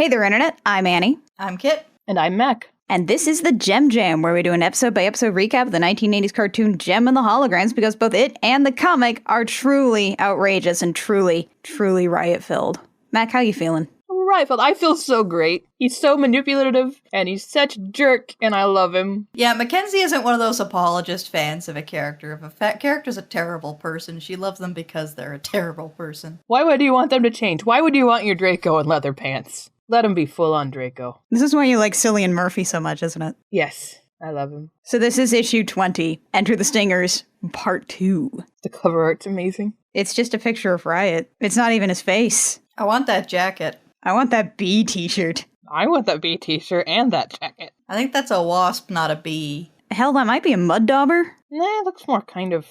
Hey there, Internet. I'm Annie. I'm Kit. And I'm Mac. And this is the Jem Jam, where we do an episode-by-episode recap of the 1980s cartoon Jem and the Holograms, because both it and the comic are truly outrageous and truly riot-filled. Mac, how you feeling? Riot-filled. I feel so great. He's so manipulative, and he's such a jerk, and I love him. Yeah, Mackenzie isn't one of those apologist fans of a character. If a character's a terrible person, she loves them because they're a terrible person. Why would you want them to change? Why would you want your Draco in leather pants? Let him be full-on Draco. This is why you like Cillian Murphy so much, isn't it? Yes, I love him. So this is issue 20, Enter the Stingers, part 2. The cover art's amazing. It's just a picture of Riot. It's not even his face. I want that jacket. I want that bee t-shirt. I want that bee t-shirt and that jacket. I think that's a wasp, not a bee. Hell, that might be a mud dauber. Nah, it looks more kind of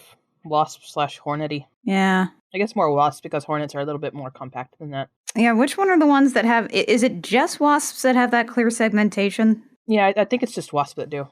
wasp/hornety. Yeah. I guess more wasp because hornets are a little bit more compact than that. Yeah, which one are the ones that have... Is it just wasps that have that clear segmentation? Yeah, I think it's just wasps that do.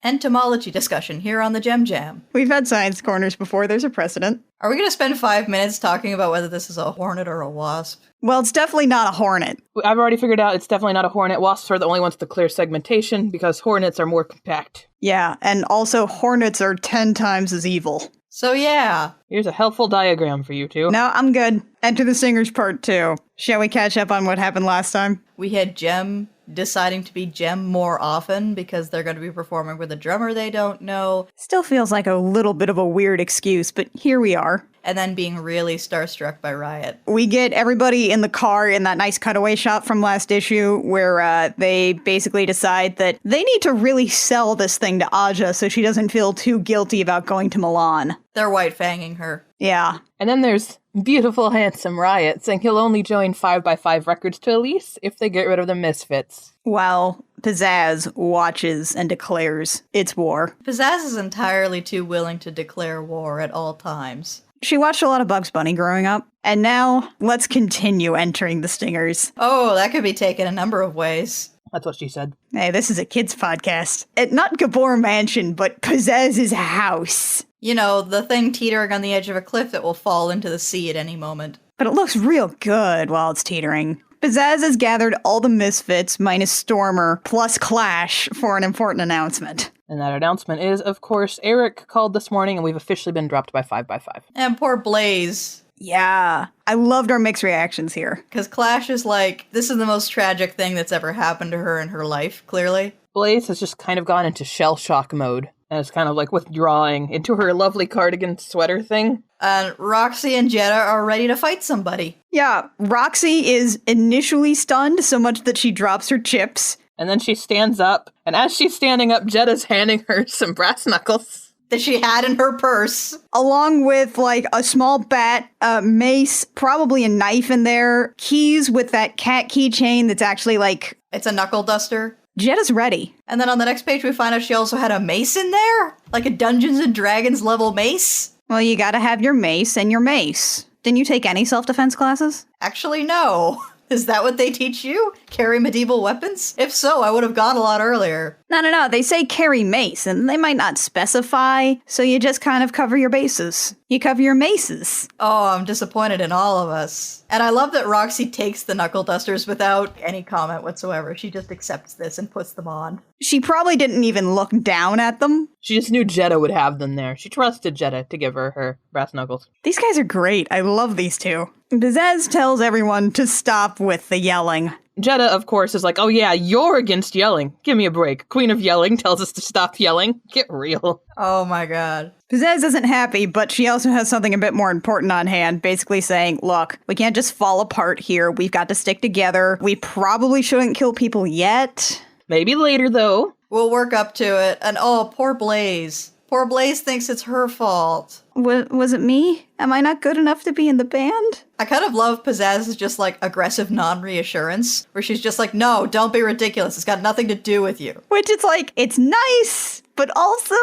Entomology discussion here on the Jem Jam. We've had science corners before. There's a precedent. Are we going to spend 5 minutes talking about whether this is a hornet or a wasp? Well, it's definitely not a hornet. I've already figured out it's definitely not a hornet. Wasps are the only ones with the clear segmentation because hornets are more compact. Yeah, and also hornets are 10 times as evil. So yeah. Here's a helpful diagram for you two. No, I'm good. Enter the Singers part 2. Shall we catch up on what happened last time? We had Jem deciding to be Jem more often because they're going to be performing with a drummer they don't know. Still feels like a little bit of a weird excuse, but here we are. And then being really starstruck by Riot. We get everybody in the car in that nice cutaway shot from last issue where they basically decide that they need to really sell this thing to Aja so she doesn't feel too guilty about going to Milan. They're white-fanging her. Yeah. And then there's beautiful, handsome Riot saying he'll only join 5x5 Records to Elise if they get rid of the Misfits. While Pizzazz watches and declares it's war. Pizzazz is entirely too willing to declare war at all times. She watched a lot of Bugs Bunny growing up, and now let's continue entering the Stingers. Oh, that could be taken a number of ways. That's what she said. Hey, this is a kid's podcast. Not Gabor Mansion, but Pizzazz's house. You know, the thing teetering on the edge of a cliff that will fall into the sea at any moment. But it looks real good while it's teetering. Pizzazz has gathered all the Misfits, minus Stormer, plus Clash, for an important announcement. And that announcement is, of course, Eric called this morning and we've officially been dropped by 5x5. And poor Blaze. Yeah, I loved our mixed reactions here. Because Clash is like, this is the most tragic thing that's ever happened to her in her life, clearly. Blaze has just kind of gone into shell shock mode. And it's kind of like withdrawing into her lovely cardigan sweater thing. And Roxy and Jetta are ready to fight somebody. Yeah, Roxy is initially stunned so much that she drops her chips. And then she stands up, and as she's standing up, Jetta's handing her some brass knuckles. That she had in her purse. Along with, like, a small bat, a mace, probably a knife in there, keys with that cat keychain that's actually, like... It's a knuckle duster. Jetta's ready. And then on the next page we find out she also had a mace in there? Like a Dungeons & Dragons level mace? Well, you gotta have your mace and your mace. Didn't you take any self-defense classes? Actually, no. Is that what they teach you? Carry medieval weapons? If so, I would have gone a lot earlier. No. They say carry mace, and they might not specify, so you just kind of cover your bases. You cover your maces. Oh, I'm disappointed in all of us. And I love that Roxy takes the knuckle dusters without any comment whatsoever. She just accepts this and puts them on. She probably didn't even look down at them. She just knew Jetta would have them there. She trusted Jetta to give her brass knuckles. These guys are great. I love these two. Pizzazz tells everyone to stop with the yelling. Jetta, of course, is like, oh yeah, you're against yelling. Give me a break. Queen of Yelling tells us to stop yelling. Get real. Oh my god. Pizzazz isn't happy, but she also has something a bit more important on hand, basically saying, look, we can't just fall apart here. We've got to stick together. We probably shouldn't kill people yet. Maybe later, though. We'll work up to it. And oh, poor Blaze. Poor Blaze thinks it's her fault. Was it me? Am I not good enough to be in the band? I kind of love Pizzazz's just like aggressive non-reassurance, where she's just like, no, don't be ridiculous. It's got nothing to do with you. Which it's like, it's nice, but also...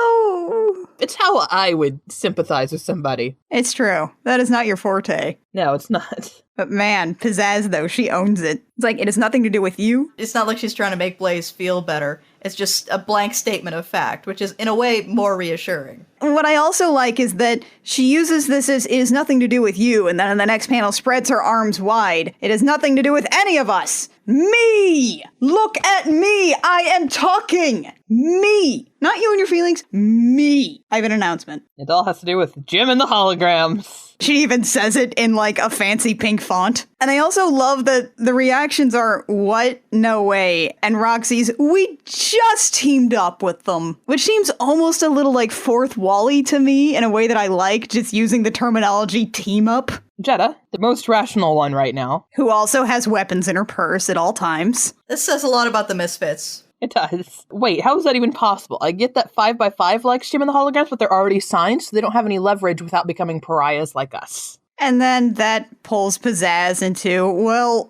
It's how I would sympathize with somebody. It's true. That is not your forte. No, it's not. But man, Pizzazz, though, she owns it. It's like, it has nothing to do with you. It's not like she's trying to make Blaze feel better. It's just a blank statement of fact, which is, in a way, more reassuring. What I also like is that she uses this as, it has nothing to do with you, and then in the next panel spreads her arms wide. It has nothing to do with any of us. Me! Look at me! I am talking! Me! Not you and your feelings, me! I have an announcement. It all has to do with Jem and the Holograms. She even says it in like a fancy pink font. And I also love that the reactions are, what? No way. And Roxy's, we just teamed up with them. Which seems almost a little like Fourth Wall-y to me in a way that I like, just using the terminology team up. Jetta, the most rational one right now. Who also has weapons in her purse at all times. This says a lot about the Misfits. It does. Wait, how is that even possible? I get that 5x5 likes Jem and the Holograms, but they're already signed, so they don't have any leverage without becoming pariahs like us. And then that pulls Pizzazz into, well,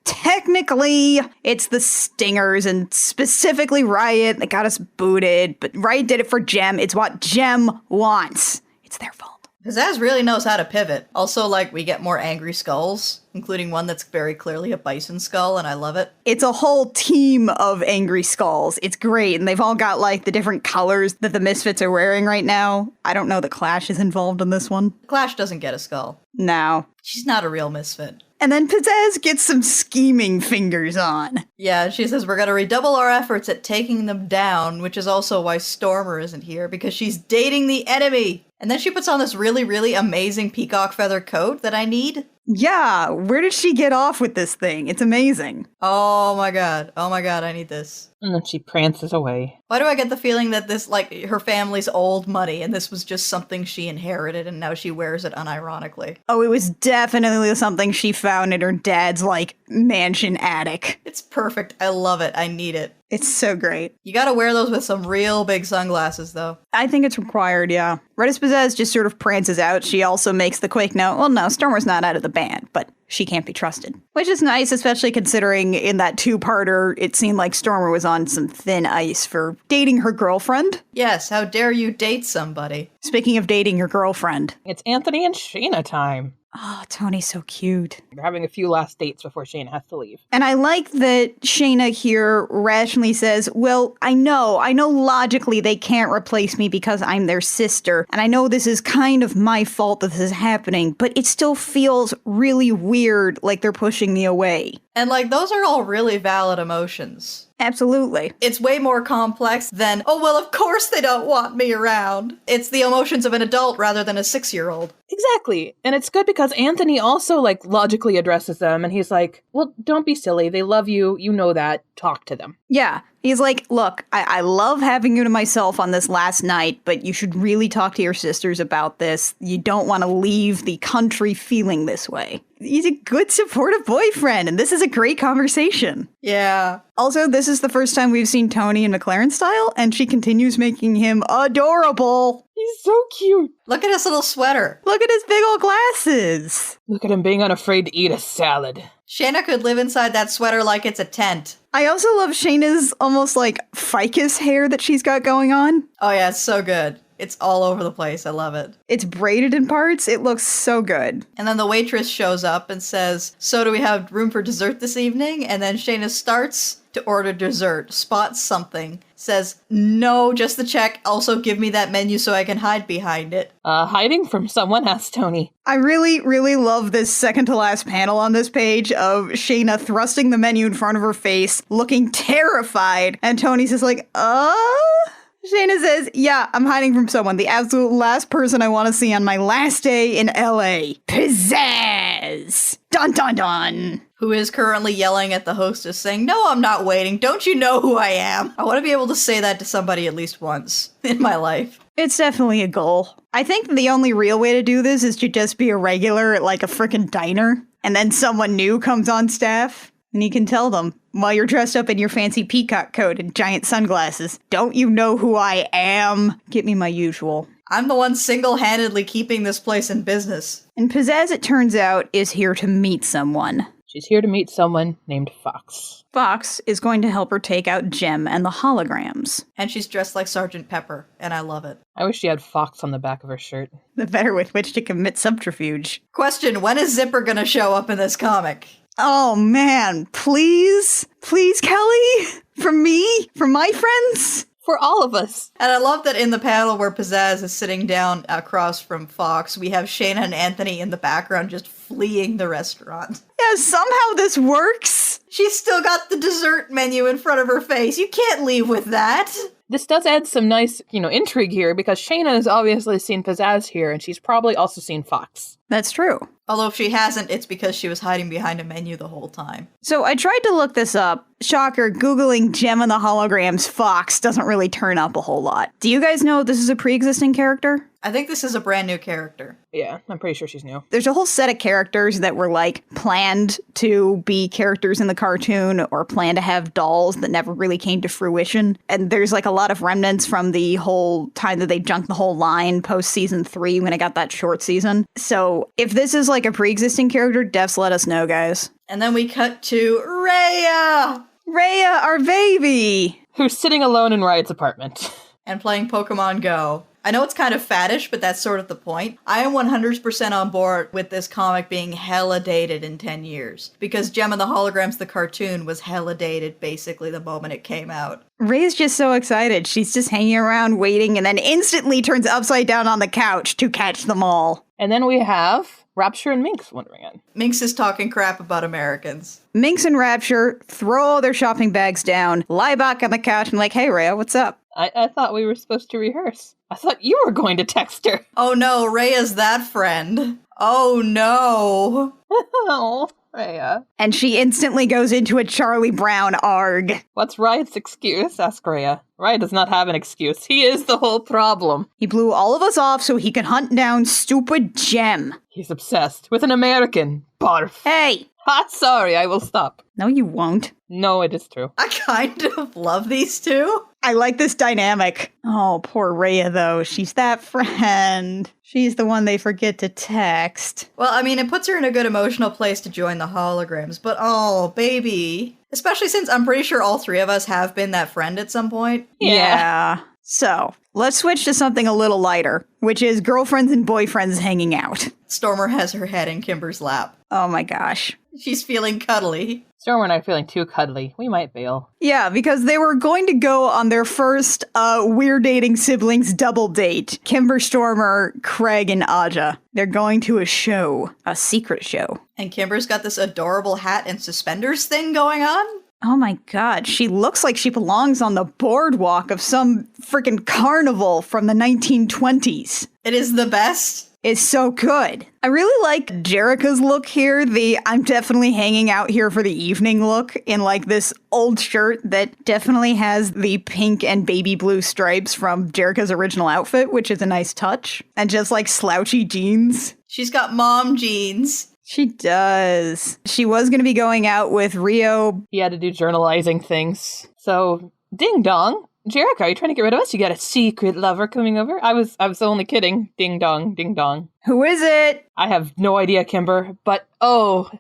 technically, it's the Stingers and specifically Riot that got us booted, but Riot did it for Jem. It's what Jem wants. It's their fault. Pizzazz really knows how to pivot. Also, like, we get more angry skulls, including one that's very clearly a bison skull, and I love it. It's a whole team of angry skulls. It's great, and they've all got, like, the different colors that the Misfits are wearing right now. I don't know that Clash is involved in this one. Clash doesn't get a skull. No. She's not a real Misfit. And then Pizzazz gets some scheming fingers on. Yeah, she says we're gonna redouble our efforts at taking them down, which is also why Stormer isn't here, because she's dating the enemy! And then she puts on this really, really amazing peacock feather coat that I need. Yeah, where did she get off with this thing? It's amazing. Oh my god, I need this. And then she prances away. Why do I get the feeling that this, like, her family's old money, and this was just something she inherited, and now she wears it unironically? Oh, it was definitely something she found in her dad's, like, mansion attic. It's perfect. I love it. I need it. It's so great. You gotta wear those with some real big sunglasses, though. I think it's required, yeah. Redis Pizzazz just sort of prances out. She also makes the quick note, well, no, Stormer's not out of the band, but she can't be trusted. Which is nice, especially considering in that two-parter, it seemed like Stormer was on some thin ice for dating her girlfriend. Yes, how dare you date somebody? Speaking of dating your girlfriend. It's Anthony and Shana time. Oh, Tony's so cute. They're having a few last dates before Shana has to leave. And I like that Shana here rationally says, well, I know logically they can't replace me because I'm their sister. And I know this is kind of my fault that this is happening, but it still feels really weird like they're pushing me away. And, like, those are all really valid emotions. Absolutely. It's way more complex than, oh, well, of course they don't want me around. It's the emotions of an adult rather than a 6-year-old. Exactly. And it's good because Anthony also, like, logically addresses them, and he's like, well, don't be silly. They love you. You know that. Talk to them. Yeah. He's like, look, I love having you to myself on this last night, but you should really talk to your sisters about this. You don't want to leave the country feeling this way. He's a good, supportive boyfriend, and this is a great conversation. Yeah. Also, this is the first time we've seen Tony in McLaren style, and she continues making him adorable. He's so cute. Look at his little sweater. Look at his big old glasses. Look at him being unafraid to eat a salad. Shana could live inside that sweater like it's a tent. I also love Shayna's almost like ficus hair that she's got going on. Oh yeah, it's so good. It's all over the place. I love it. It's braided in parts. It looks so good. And then the waitress shows up and says, so do we have room for dessert this evening? And then Shayna starts to order dessert, spots something, says, no, just the check. Also give me that menu so I can hide behind it. Hiding from someone, asked Tony. I really, really love this second to last panel on this page of Shayna thrusting the menu in front of her face, looking terrified. And Tony's just like, Shayna says, yeah, I'm hiding from someone. The absolute last person I want to see on my last day in LA. Pizzazz! Dun dun dun! Who is currently yelling at the hostess saying, no, I'm not waiting. Don't you know who I am? I want to be able to say that to somebody at least once in my life. It's definitely a goal. I think the only real way to do this is to just be a regular at like a frickin' diner. And then someone new comes on staff. And you can tell them, while you're dressed up in your fancy peacock coat and giant sunglasses, don't you know who I am? Get me my usual. I'm the one single-handedly keeping this place in business. And Pizzazz, it turns out, is here to meet someone. She's here to meet someone named Fox. Fox is going to help her take out Jem and the Holograms. And she's dressed like Sergeant Pepper, and I love it. I wish she had Fox on the back of her shirt. The better with which to commit subterfuge. Question, when is Zipper gonna show up in this comic? Oh man, please? Please, Kelly? From me? From my friends? For all of us. And I love that in the panel where Pizzazz is sitting down across from Fox, we have Shana and Anthony in the background just fleeing the restaurant. Yeah, somehow this works. She's still got the dessert menu in front of her face. You can't leave with that. This does add some nice, intrigue here, because Shana has obviously seen Pizzazz here, and she's probably also seen Fox. That's true. Although if she hasn't, it's because she was hiding behind a menu the whole time. So I tried to look this up. Shocker, Googling Jem and the Holograms Fox doesn't really turn up a whole lot. Do you guys know this is a pre-existing character? I think this is a brand new character. Yeah, I'm pretty sure she's new. There's a whole set of characters that were planned to be characters in the cartoon or planned to have dolls that never really came to fruition. And there's a lot of remnants from the whole time that they junked the whole line post season 3 when it got that short season. So if this is a pre-existing character, devs let us know, guys. And then we cut to Raya! Raya, our baby! Who's sitting alone in Riot's apartment. And playing Pokemon Go. I know it's kind of faddish, but that's sort of the point. I am 100% on board with this comic being hella dated in 10 years. Because Jem and the Holograms, the cartoon, was hella dated basically the moment it came out. Ray's just so excited. She's just hanging around waiting and then instantly turns upside down on the couch to catch them all. And then we have Rapture and Minx wandering in. Minx is talking crap about Americans. Minx and Rapture throw all their shopping bags down, lie back on the couch and hey, Raya, what's up? I thought we were supposed to rehearse. I thought you were going to text her. Oh no, Raya's that friend. Oh no. Oh, Raya. And she instantly goes into a Charlie Brown arg. What's Riot's excuse? Ask Raya. Riot does not have an excuse. He is the whole problem. He blew all of us off so he could hunt down stupid Jem. He's obsessed with an American. Barf. Hey! Ha, sorry, I will stop. No, you won't. No, it is true. I kind of love these two. I like this dynamic. Oh, poor Raya, though. She's that friend. She's the one they forget to text. Well, I mean, it puts her in a good emotional place to join the Holograms, but oh, baby. Especially since I'm pretty sure all three of us have been that friend at some point. Yeah. So, let's switch to something a little lighter, which is girlfriends and boyfriends hanging out. Stormer has her head in Kimber's lap. Oh my gosh. She's feeling cuddly. Stormer and I are feeling too cuddly. We might bail. Yeah, because they were going to go on their first We're Dating Siblings double date. Kimber, Stormer, Craig, and Aja. They're going to a show. A secret show. And Kimber's got this adorable hat and suspenders thing going on. Oh my god, she looks like she belongs on the boardwalk of some freaking carnival from the 1920s. It is the best. It's so good. I really like Jerrica's look here, the I'm definitely hanging out here for the evening look in this old shirt that definitely has the pink and baby blue stripes from Jerrica's original outfit, which is a nice touch. And just slouchy jeans. She's got mom jeans. She does. She was going to be going out with Rio. He had to do journalizing things. So, ding dong. Jerica, are you trying to get rid of us? You got a secret lover coming over? I was only kidding. Ding dong, ding dong. Who is it? I have no idea, Kimber, but oh,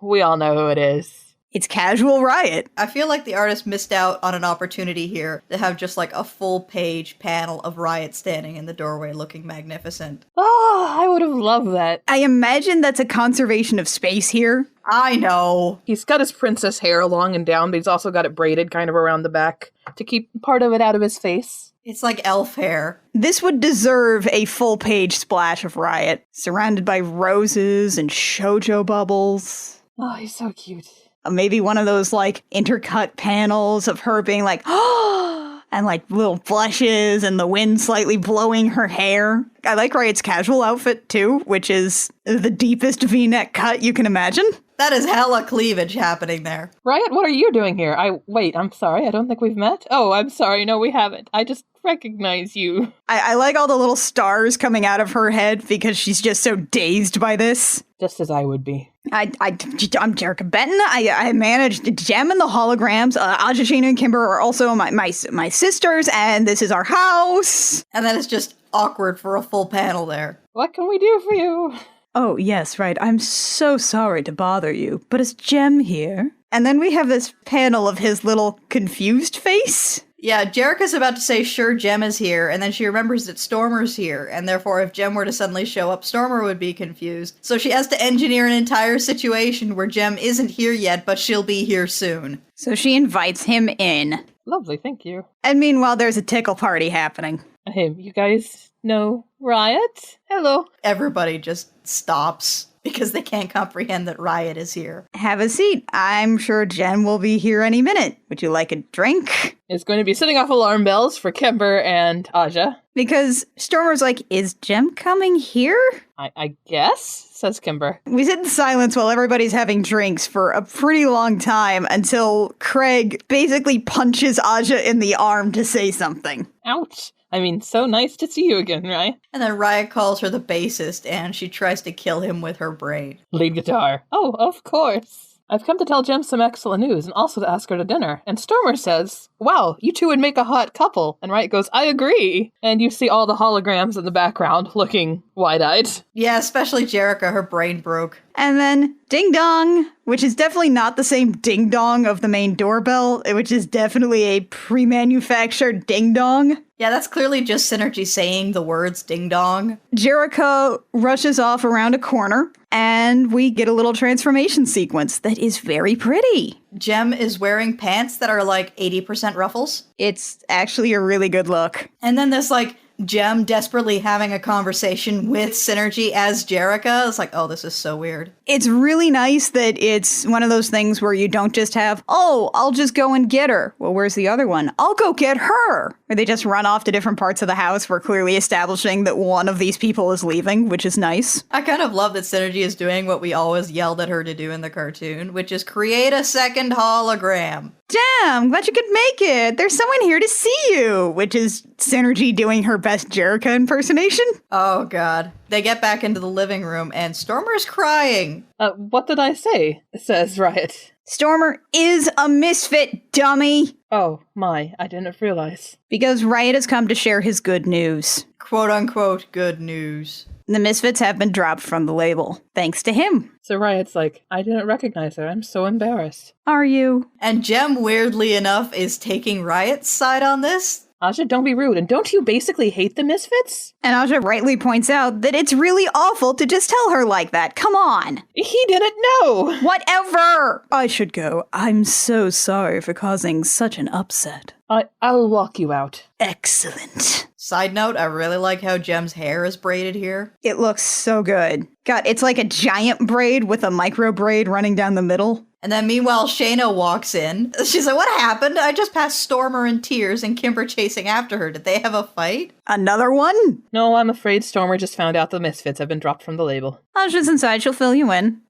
we all know who it is. It's Casual Riot. I feel like the artist missed out on an opportunity here to have just a full page panel of Riot standing in the doorway looking magnificent. Oh, I would have loved that. I imagine that's a conservation of space here. I know. He's got his princess hair long and down, but he's also got it braided kind of around the back to keep part of it out of his face. It's like elf hair. This would deserve a full page splash of Riot, surrounded by roses and shoujo bubbles. Oh, he's so cute. Maybe one of those intercut panels of her being oh, and little blushes and the wind slightly blowing her hair. I like Riot's casual outfit too, which is the deepest V-neck cut you can imagine. That is hella cleavage happening there. Riot, what are you doing here? I'm sorry, I don't think we've met. Oh, I'm sorry, no, we haven't. I just recognize you. I like all the little stars coming out of her head because she's just so dazed by this. Just as I would be. I'm Jerica Benton. I managed Jem and the Holograms. Aja, Shana, and Kimber are also my sisters, and this is our house. And then it's just awkward for a full panel there. What can we do for you? Oh, yes, right. I'm so sorry to bother you, but is Jem here? And then we have this panel of his little confused face. Yeah, Jerica's about to say, sure, Jem is here, and then she remembers that Stormer's here, and therefore if Jem were to suddenly show up, Stormer would be confused. So she has to engineer an entire situation where Jem isn't here yet, but she'll be here soon. So she invites him in. Lovely, thank you. And meanwhile, there's a tickle party happening. Hey, you guys know Riot? Hello. Everybody just stops. because they can't comprehend that Riot is here. Have a seat. I'm sure Jen will be here any minute. Would you like a drink? Is going to be setting off alarm bells for Kimber and Aja. Because Stormer's like, is Jem coming here? I guess, says Kimber. We sit in silence while everybody's having drinks for a pretty long time until Craig basically punches Aja in the arm to say something. Ouch. I mean, so nice to see you again, right? And then Riot calls her the bassist, and she tries to kill him with her braid. Lead guitar. Oh, of course. I've come to tell Jem some excellent news and also to ask her to dinner. And Stormer says, wow, you two would make a hot couple. And Riot goes, I agree. And you see all the holograms in the background looking wide-eyed. Yeah, especially Jerica, her brain broke. And then Ding Dong, which is definitely not the same Ding Dong of the main doorbell, which is definitely a pre-manufactured Ding Dong. Yeah, that's clearly just Synergy saying the words ding dong. Jericho rushes off around a corner, and we get a little transformation sequence that is very pretty. Jem is wearing pants that are like 80% ruffles. It's actually a really good look. And then there's like Jem desperately having a conversation with Synergy as Jerica. It's like, oh, this is so weird. It's really nice that it's one of those things where you don't just have, oh, I'll just go and get her. Well, where's the other one? I'll go get her. Or they just run off to different parts of the house. We're clearly establishing that one of these people is leaving, which is nice. I kind of love that Synergy is doing what we always yelled at her to do in the cartoon, which is create a second hologram. Damn, glad you could make it. There's someone here to see you, which is Synergy doing her best Jerica impersonation. Oh, God. They get back into the living room, and Stormer's crying. What did I say? Says Riot. Stormer is a misfit, dummy. Oh, my, I didn't realize. Because Riot has come to share his good news. Quote-unquote good news. The Misfits have been dropped from the label, thanks to him. So Riot's like, I didn't recognize her. I'm so embarrassed. Are you? And Jem, weirdly enough, is taking Riot's side on this. Aja, don't be rude. And don't you basically hate the Misfits? And Aja rightly points out that it's really awful to just tell her like that. Come on. He didn't know. Whatever. I should go. I'm so sorry for causing such an upset. I'll walk you out. Excellent. Side note, I really like how Jem's hair is braided here. It looks so good. God, it's like a giant braid with a micro braid running down the middle. And then meanwhile, Shana walks in. She's like, what happened? I just passed Stormer in tears and Kimber chasing after her. Did they have a fight? Another one? No, I'm afraid Stormer just found out the Misfits have been dropped from the label. Aja's inside. She'll fill you in.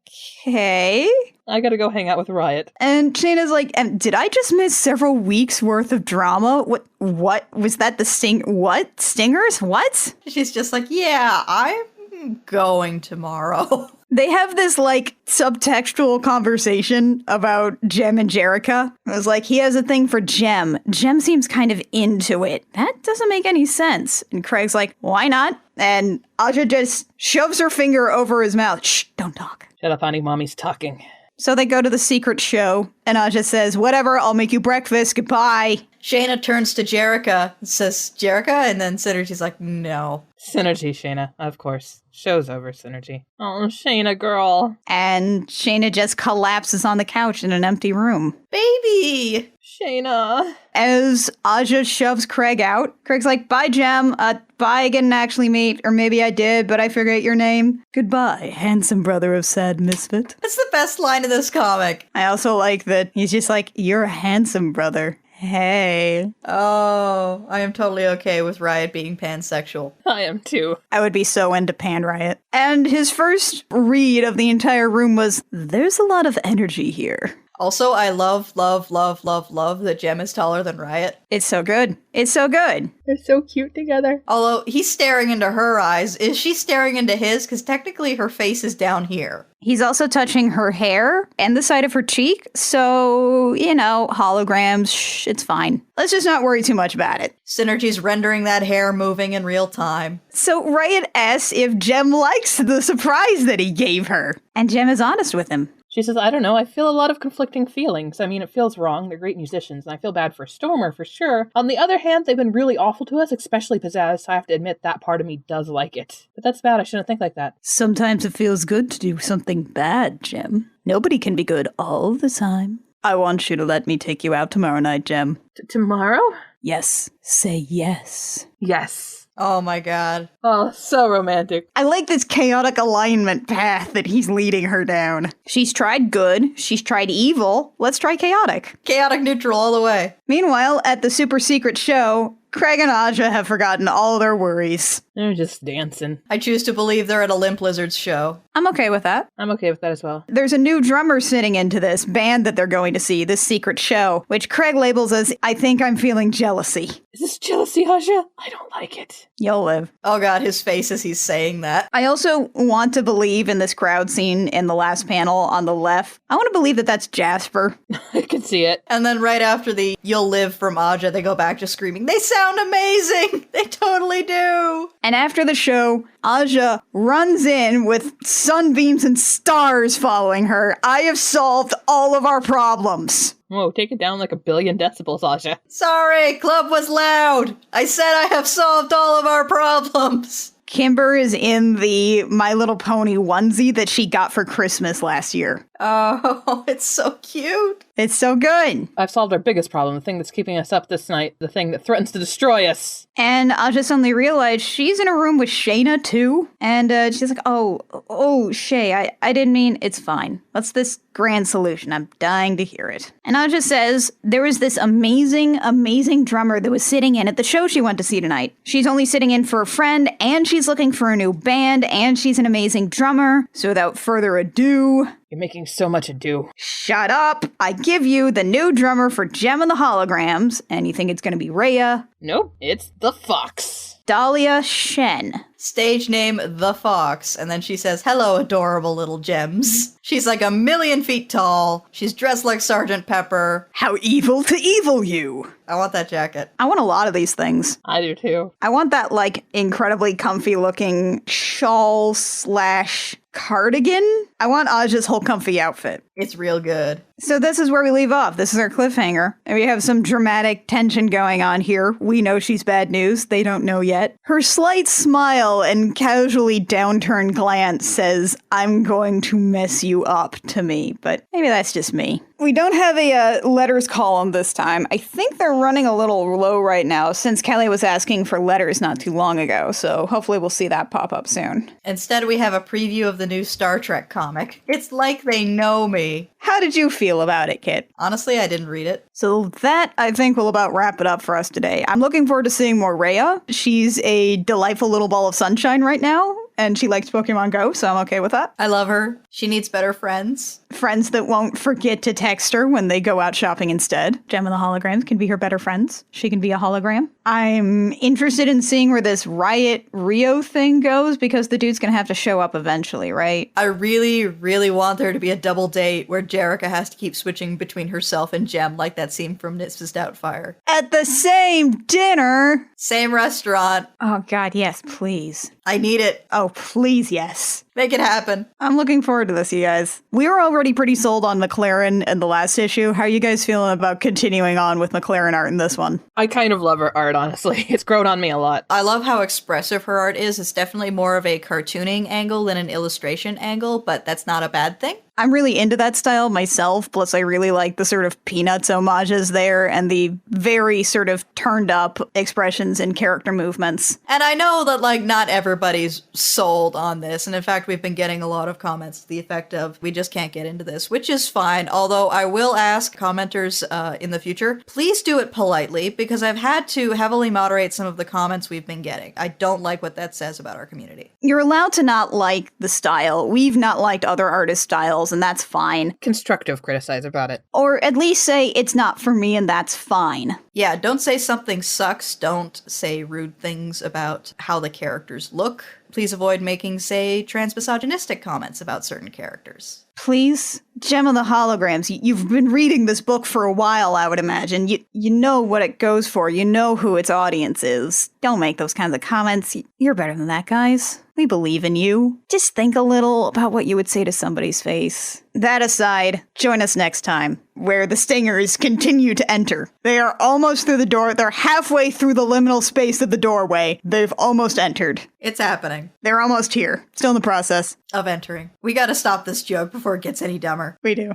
Okay. I gotta go hang out with Riot. And Shayna's like, did I just miss several weeks worth of drama? What? Was that the what? Stingers? What? She's just like, yeah, I'm going tomorrow. They have this, like, subtextual conversation about Jem and Jerica. It was like, he has a thing for Jem. Jem seems kind of into it. That doesn't make any sense. And Craig's like, why not? And Aja just shoves her finger over his mouth. Shh, don't talk. Shut up, honey, mommy's talking. So they go to the secret show, and Aja says, whatever, I'll make you breakfast, goodbye. Shayna turns to Jerica and says, Jerica? And then Synergy's like, no. Synergy, Shayna, of course. Show's over, Synergy. Oh, Shayna, girl. And Shayna just collapses on the couch in an empty room. Baby! Shayna. As Aja shoves Craig out, Craig's like, bye, Jem. Bye, I didn't actually meet. Or maybe I did, but I forget your name. Goodbye, handsome brother of sad misfit. That's the best line of this comic. I also like that he's just like, you're a handsome brother. Hey. Oh, I am totally okay with Riot being pansexual. I am too. I would be so into Pan Riot. And his first read of the entire room was, there's a lot of energy here. Also, I love that Jem is taller than Riot. It's so good. It's so good. They're so cute together. Although, he's staring into her eyes. Is she staring into his? Because technically her face is down here. He's also touching her hair and the side of her cheek. So, holograms, it's fine. Let's just not worry too much about it. Synergy's rendering that hair moving in real time. So Riot asks if Jem likes the surprise that he gave her. And Jem is honest with him. She says, I don't know, I feel a lot of conflicting feelings. I mean, it feels wrong. They're great musicians, and I feel bad for Stormer, for sure. On the other hand, they've been really awful to us, especially Pizzazz, so I have to admit that part of me does like it. But that's bad, I shouldn't think like that. Sometimes it feels good to do something bad, Jem. Nobody can be good all the time. I want you to let me take you out tomorrow night, Jem. Tomorrow? Yes. Say yes. Yes. Oh my god. Oh, so romantic. I like this chaotic alignment path that he's leading her down. She's tried good, she's tried evil, let's try chaotic. Chaotic neutral all the way. Meanwhile, at the super secret show, Craig and Aja have forgotten all their worries. They're just dancing. I choose to believe they're at a Limp Lizards show. I'm okay with that. I'm okay with that as well. There's a new drummer sitting into this band that they're going to see, this secret show, which Craig labels as, I think I'm feeling jealousy. Is this jealousy, Aja? I don't like it. You'll live. Oh god, his face as he's saying that. I also want to believe in this crowd scene in the last panel on the left. I want to believe that that's Jasper. I can see it. And then right after the "You'll live" from Aja, they go back to screaming, "They sound amazing! They totally do!" And after the show, Aja runs in with sunbeams and stars following her. I have solved all of our problems. Whoa, take it down like a billion decibels, Aja. Sorry, club was loud! I said I have solved all of our problems! Kimber is in the My Little Pony onesie that she got for Christmas last year. Oh, it's so cute! It's so good. I've solved our biggest problem, the thing that's keeping us up this night, the thing that threatens to destroy us. And Aja suddenly realized she's in a room with Shayna too. And she's like, oh, Shay, I didn't mean, it's fine. What's this grand solution? I'm dying to hear it. And Aja says, there was this amazing, amazing drummer that was sitting in at the show she went to see tonight. She's only sitting in for a friend, and she's looking for a new band, and she's an amazing drummer. So without further ado... You're making so much ado. Shut up! I give you the new drummer for Jem and the Holograms, and you think it's gonna be Raya? Nope, it's the Fox. Dahlia Shen. Stage name, The Fox. And then she says, "Hello, adorable little gems." She's like 1,000,000 feet tall. She's dressed like Sergeant Pepper. How evil to evil you! I want that jacket. I want a lot of these things. I do too. I want that, like, incredibly comfy looking shawl / cardigan. I want Aja's whole comfy outfit. It's real good. So this is where we leave off. This is our cliffhanger. And we have some dramatic tension going on here. We know she's bad news. They don't know yet. Her slight smile and casually downturned glance says, I'm going to mess you up to me. But maybe that's just me. We don't have a letters column this time. I think they're running a little low right now since Kelly was asking for letters not too long ago. So hopefully we'll see that pop up soon. Instead, we have a preview of the new Star Trek comic. It's like they know me. How did you feel about it, Kit? Honestly, I didn't read it. So that, I think, will about wrap it up for us today. I'm looking forward to seeing more Raya. She's a delightful little ball of sunshine right now, and she likes Pokemon Go, so I'm okay with that. I love her. She needs better friends. Friends that won't forget to text her when they go out shopping instead. Jem and the Holograms can be her better friends. She can be a hologram. I'm interested in seeing where this Riot Rio thing goes, because the dude's gonna have to show up eventually, right? I really, really want there to be a double date where Jerrica has to keep switching between herself and Jem, like that scene from Mrs. Doubtfire. At the same dinner! Same restaurant. Oh god, yes, please. I need it. Oh, please, yes. Make it happen. I'm looking forward to this, you guys. We were already pretty sold on McLaren in the last issue. How are you guys feeling about continuing on with McLaren art in this one? I kind of love her art, honestly. It's grown on me a lot. I love how expressive her art is. It's definitely more of a cartooning angle than an illustration angle, but that's not a bad thing. I'm really into that style myself, plus I really like the sort of Peanuts homages there and the very sort of turned up expressions and character movements. And I know that, like, not everybody's sold on this, and in fact, we've been getting a lot of comments to the effect of, we just can't get into this, which is fine, although I will ask commenters in the future, please do it politely, because I've had to heavily moderate some of the comments we've been getting. I don't like what that says about our community. You're allowed to not like the style. We've not liked other artists' styles, and that's fine. Constructive criticize about it. Or at least say, it's not for me, and that's fine. Yeah, don't say something sucks. Don't say rude things about how the characters look. Please avoid making, say, transmisogynistic comments about certain characters. Please? Jem and the Holograms, you've been reading this book for a while, I would imagine. You know what it goes for. You know who its audience is. Don't make those kinds of comments. You're better than that, guys. We believe in you. Just think a little about what you would say to somebody's face. That aside, join us next time, where the stingers continue to enter. They are almost through the door. They're halfway through the liminal space of the doorway. They've almost entered. It's happening. They're almost here. Still in the process. Of entering. We gotta stop this joke before it gets any dumber. We do.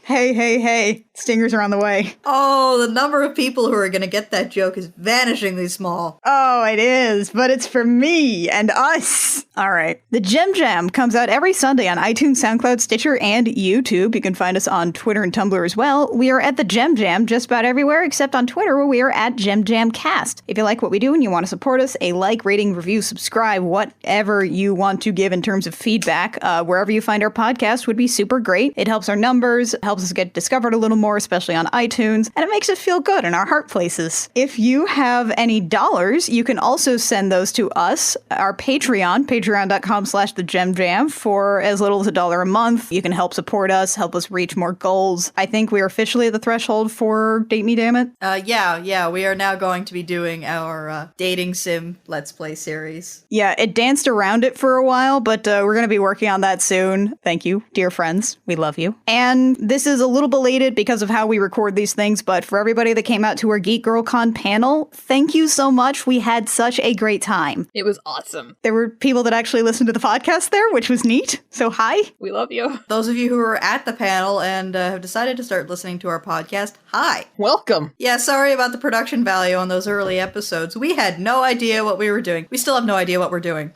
Hey, hey, hey. Stingers are on the way. Oh, the number of people who are going to get that joke is vanishingly small. Oh, it is, but it's for me and us. All right. The Gem Jam comes out every Sunday on iTunes, SoundCloud, Stitcher, and YouTube. You can find us on Twitter and Tumblr as well. We are at the Gem Jam just about everywhere except on Twitter, where we are at Gem Jam Cast. If you like what we do and you want to support us, a like, rating, review, subscribe, whatever you want to give in terms of feedback, wherever you find our podcast would be super great. It helps our numbers, helps us get discovered a little more, especially on iTunes, and it makes us feel good in our heart places. If you have any dollars, you can also send those to us, our Patreon, patreon.com/thegemjam, for as little as $1 a month. You can help support us, help us reach more goals. I think we are officially at the threshold for Date Me Damn It. Yeah, we are now going to be doing our dating sim Let's Play series. Yeah, it danced around it for a while, but we're going to be working on that soon. Thank you, dear friends. We love you. And this is a little belated because of how we record these things, but for everybody that came out to our Geek Girl Con panel, thank you so much. We had such a great time. It was awesome. There were people that actually listened to the podcast there, which was neat. So hi. We love you. Those of you who are at the panel and have decided to start listening to our podcast, hi. Welcome. Yeah, sorry about the production value on those early episodes. We had no idea what we were doing. We still have no idea what we're doing.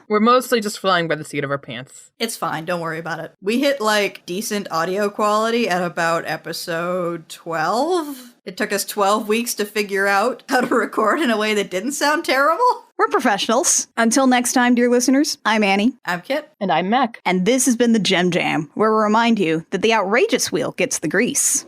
We're mostly just flying by the seat of our pants. It's fine, don't worry about it. We hit, decent audio quality at about episode 12. It took us 12 weeks to figure out how to record in a way that didn't sound terrible. We're professionals. Until next time, dear listeners, I'm Annie. I'm Kit. And I'm Mac. And this has been the Gem Jam, where we remind you that the outrageous wheel gets the grease.